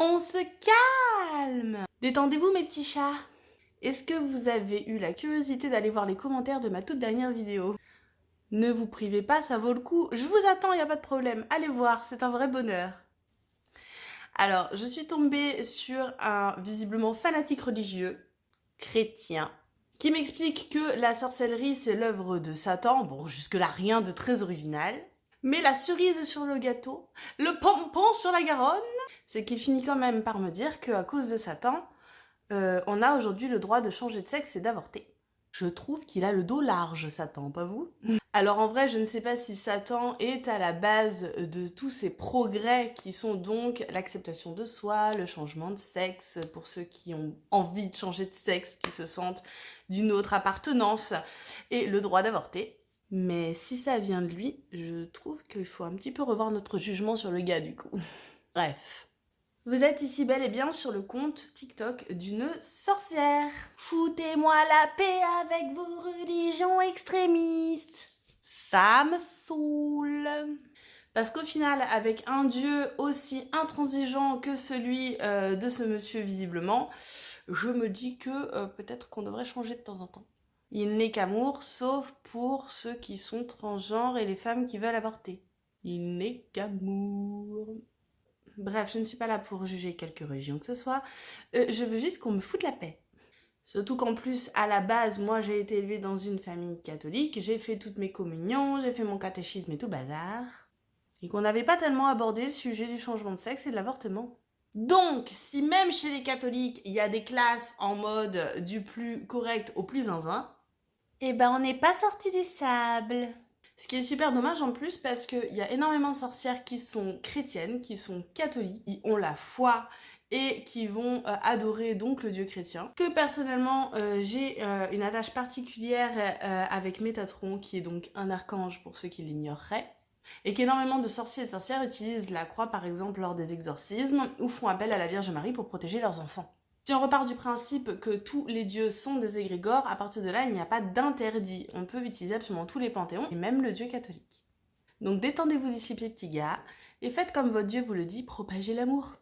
On se calme! Détendez-vous mes petits chats. Est-ce que vous avez eu la curiosité d'aller voir les commentaires de ma toute dernière vidéo? Ne vous privez pas, ça vaut le coup. Je vous attends, y a pas de problème. Allez voir, c'est un vrai bonheur. Alors, je suis tombée sur un visiblement fanatique religieux, chrétien, qui m'explique que la sorcellerie, c'est l'œuvre de Satan. Bon, jusque-là, rien de très original. Mais la cerise sur le gâteau, le pompon sur la Garonne, c'est qu'il finit quand même par me dire qu'à cause de Satan, on a aujourd'hui le droit de changer de sexe et d'avorter. Je trouve qu'il a le dos large, Satan, pas vous? Alors en vrai, je ne sais pas si Satan est à la base de tous ces progrès qui sont donc l'acceptation de soi, le changement de sexe, pour ceux qui ont envie de changer de sexe, qui se sentent d'une autre appartenance, et le droit d'avorter. Mais si ça vient de lui, je trouve qu'il faut un petit peu revoir notre jugement sur le gars du coup. Bref. Vous êtes ici bel et bien sur le compte TikTok d'une sorcière. Foutez-moi la paix avec vos religions extrémistes. Ça me saoule. Parce qu'au final, avec un dieu aussi intransigeant que celui de ce monsieur visiblement, je me dis que peut-être qu'on devrait changer de temps en temps. Il n'est qu'amour, sauf pour ceux qui sont transgenres et les femmes qui veulent avorter. Il n'est qu'amour. Bref, je ne suis pas là pour juger quelque religion que ce soit. Je veux juste qu'on me foute la paix. Surtout qu'en plus, à la base, moi j'ai été élevée dans une famille catholique, j'ai fait toutes mes communions, j'ai fait mon catéchisme et tout bazar. Et qu'on n'avait pas tellement abordé le sujet du changement de sexe et de l'avortement. Donc, si même chez les catholiques, il y a des classes en mode du plus correct au plus zinzin, eh ben on n'est pas sorti du sable. Ce qui est super dommage en plus parce qu'il y a énormément de sorcières qui sont chrétiennes, qui sont catholiques, qui ont la foi et qui vont adorer donc le dieu chrétien. Que personnellement j'ai une attache particulière avec Métatron qui est donc un archange pour ceux qui l'ignoreraient. Et qu'énormément de sorciers et de sorcières utilisent la croix par exemple lors des exorcismes ou font appel à la Vierge Marie pour protéger leurs enfants. Si on repart du principe que tous les dieux sont des égrégores, à partir de là, il n'y a pas d'interdit. On peut utiliser absolument tous les panthéons, et même le dieu catholique. Donc détendez-vous d'ici les petits gars, et faites comme votre dieu vous le dit, propagez l'amour.